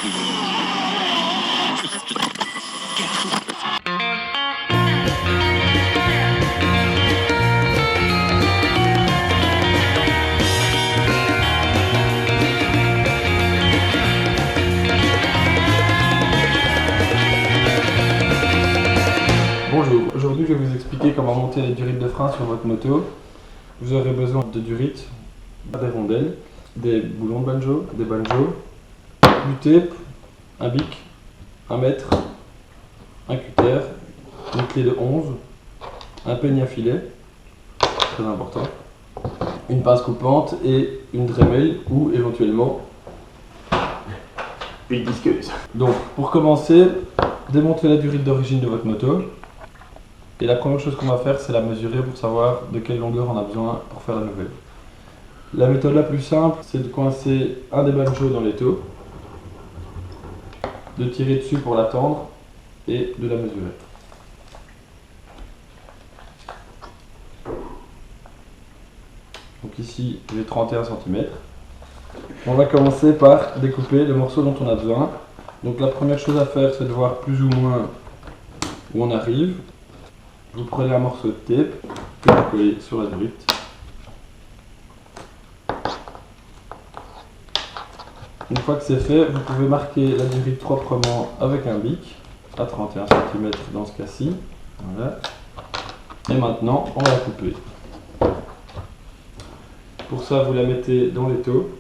Bonjour, aujourd'hui je vais vous expliquer comment monter les durites de frein sur votre moto. Vous aurez besoin de durites, des rondelles, des boulons de banjo, des banjos, du tape, un bic, un mètre, un cutter, une clé de 11, un peigne à filet, très important, une pince coupante et une Dremel ou éventuellement une disqueuse. Donc pour commencer, démontez la durite d'origine de votre moto. Et la première chose qu'on va faire, c'est la mesurer pour savoir de quelle longueur on a besoin pour faire la nouvelle. La méthode la plus simple, c'est de coincer un des banjos dans l'étau, de tirer dessus pour la tendre et de la mesurer. Donc ici, j'ai 31 cm. On va commencer par découper le morceau dont on a besoin. Donc la première chose à faire, c'est de voir plus ou moins où on arrive. Vous prenez un morceau de tape que vous collez sur la durite. Une fois que c'est fait, vous pouvez marquer la durite proprement avec un bic à 31 cm dans ce cas-ci. Voilà. Et maintenant, on va la couper. Pour ça, vous la mettez dans l'étau,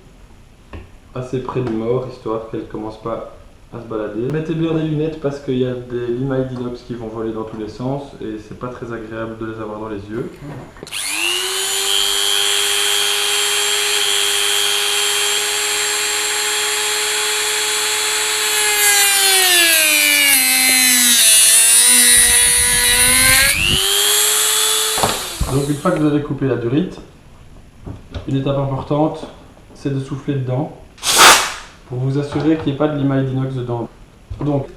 assez près du mort, histoire qu'elle ne commence pas à se balader. Mettez bien des lunettes parce qu'il y a des limailles d'inox qui vont voler dans tous les sens et c'est pas très agréable de les avoir dans les yeux. Donc une fois que vous avez coupé la durite, une étape importante, c'est de souffler dedans pour vous assurer qu'il n'y ait pas de limaille d'inox dedans. Donc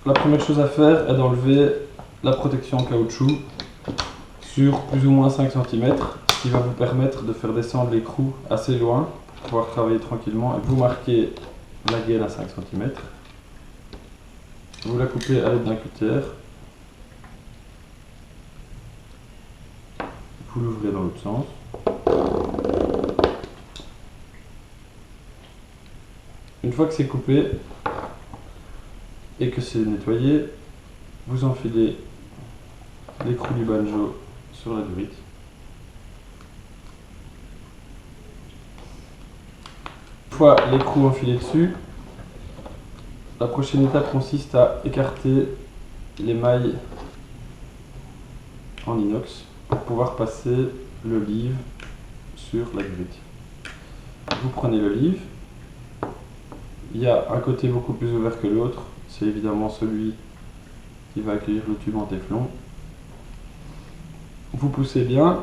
la première chose à faire est d'enlever la protection en caoutchouc sur plus ou moins 5 cm, ce qui va vous permettre de faire descendre l'écrou assez loin pour pouvoir travailler tranquillement. Et vous marquez la gaine à 5 cm, vous la coupez à l'aide d'un cutter, vous l'ouvrez dans l'autre sens. Une fois que c'est coupé et que c'est nettoyé, vous enfilez l'écrou du banjo sur la durite. Une fois l'écrou enfilé dessus, la prochaine étape consiste à écarter les mailles en inox pour pouvoir passer l'olive sur la durite. Vous prenez l'olive. Il y a un côté beaucoup plus ouvert que l'autre, c'est évidemment celui qui va accueillir le tube en téflon. Vous poussez bien,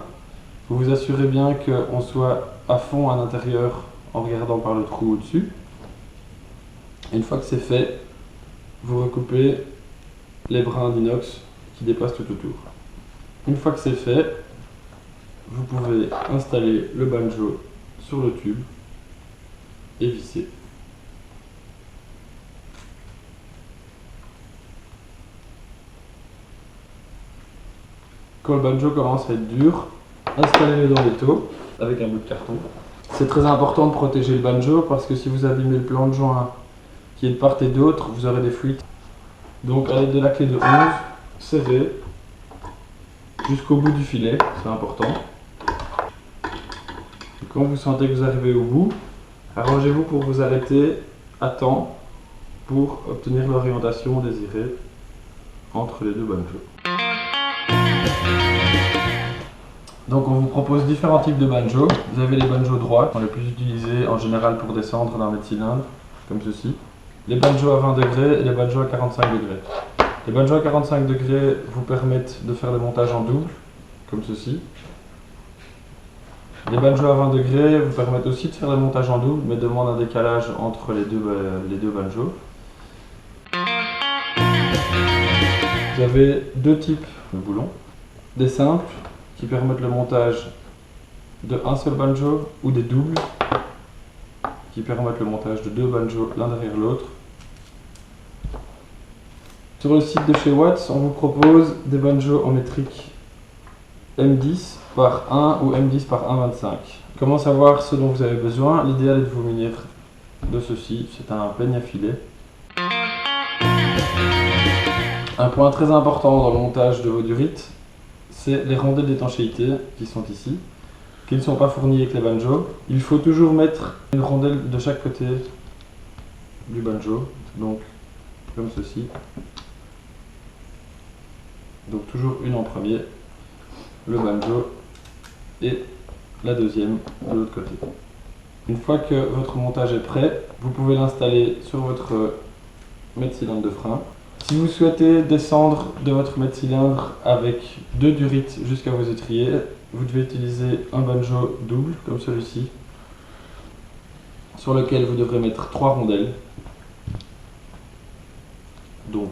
vous vous assurez bien qu'on soit à fond à l'intérieur en regardant par le trou au-dessus. Une fois que c'est fait, vous recoupez les brins d'inox qui dépassent tout autour. Une fois que c'est fait, vous pouvez installer le banjo sur le tube et visser. Quand le banjo commence à être dur, installez-le dans l'étau avec un bout de carton. C'est très important de protéger le banjo parce que si vous abîmez le plan de joint qui est de part et d'autre, vous aurez des fuites. Donc à l'aide de la clé de 11, serrez jusqu'au bout du filet, c'est important. Et quand vous sentez que vous arrivez au bout, arrangez-vous pour vous arrêter à temps pour obtenir l'orientation désirée entre les deux banjos. Donc on vous propose différents types de banjos. Vous avez les banjos droits, qui sont les plus utilisés en général pour descendre dans les cylindres, comme ceci. Les banjos à 20 degrés et les banjos à 45 degrés. Les banjos à 45 degrés vous permettent de faire des montages en double, comme ceci. Les banjos à 20 degrés vous permettent aussi de faire des montages en double, mais demandent un décalage entre les deux banjos. Vous avez deux types de boulons. Des simples, qui permettent le montage de un seul banjo, ou des doubles qui permettent le montage de deux banjos l'un derrière l'autre Sur le site de chez Watts, on vous propose des banjos en métrique M10 par 1 ou M10 par 1,25. Comment savoir ce dont vous avez besoin? L'idéal est de vous munir de ceci, c'est un peigne à filet. Un point très important dans le montage de vos durites, c'est les rondelles d'étanchéité qui sont ici, qui ne sont pas fournies avec les banjos. Il faut toujours mettre une rondelle de chaque côté du banjo, donc comme ceci. Donc toujours une en premier, le banjo, et la deuxième de l'autre côté. Une fois que votre montage est prêt, vous pouvez l'installer sur votre mètre-cylindre de frein. Si vous souhaitez descendre de votre mètre-cylindre avec 2 durites jusqu'à vos étriers, vous devez utiliser un banjo double comme celui-ci, sur lequel vous devrez mettre 3 rondelles. Donc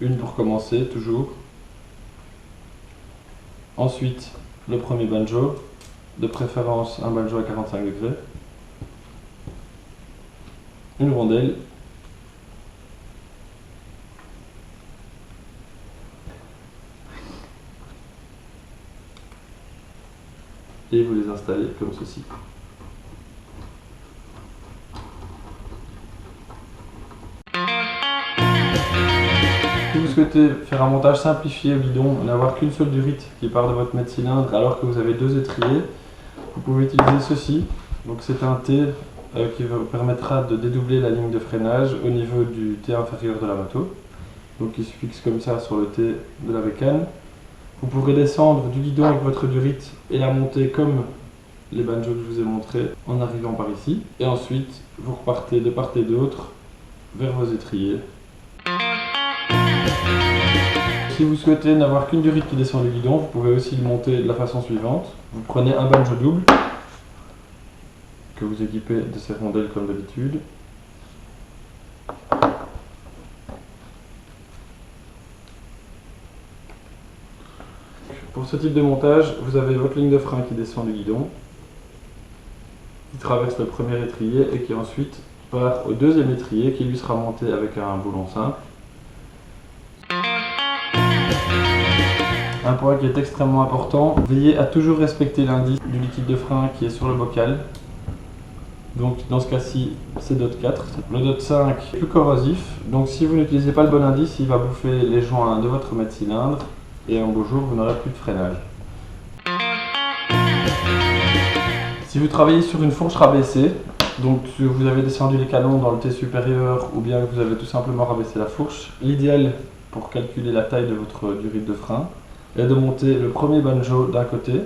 une pour commencer toujours. Ensuite le premier banjo, de préférence un banjo à 45 degrés. Une rondelle. Et vous les installez comme ceci. Si vous souhaitez faire un montage simplifié au guidon, n'avoir qu'une seule durite qui part de votre mètre-cylindre alors que vous avez 2 étriers, vous pouvez utiliser ceci. Donc c'est un T qui vous permettra de dédoubler la ligne de freinage au niveau du T inférieur de la moto. Donc il se fixe comme ça sur le T de la bécane. Vous pourrez descendre du guidon avec votre durite et la monter comme les banjos que je vous ai montré en arrivant par ici. Et ensuite, vous repartez de part et d'autre vers vos étriers. Si vous souhaitez n'avoir qu'une durite qui descend du guidon, vous pouvez aussi le monter de la façon suivante. Vous prenez un banjo double, que vous équipez de ces rondelles comme d'habitude. Pour ce type de montage, vous avez votre ligne de frein qui descend du guidon, qui traverse le premier étrier et qui ensuite part au deuxième étrier qui lui sera monté avec un boulon simple. Un point qui est extrêmement important, veillez à toujours respecter l'indice du liquide de frein qui est sur le bocal. Donc dans ce cas-ci, c'est DOT 4. Le DOT 5 est plus corrosif, donc si vous n'utilisez pas le bon indice, il va bouffer les joints de votre mètre-cylindre et un beau jour, vous n'aurez plus de freinage. Si vous travaillez sur une fourche rabaissée, donc si vous avez descendu les canons dans le T supérieur ou bien que vous avez tout simplement rabaissé la fourche, l'idéal pour calculer la taille de votre durite de frein est de monter le premier banjo d'un côté,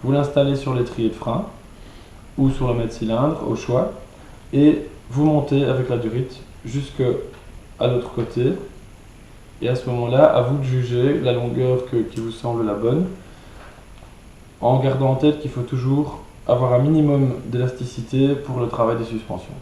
vous l'installez sur l'étrier de frein ou sur le mètre-cylindre au choix et vous montez avec la durite jusqu'à l'autre côté. Et à ce moment-là, à vous de juger la longueur qui vous semble la bonne, en gardant en tête qu'il faut toujours avoir un minimum d'élasticité pour le travail des suspensions.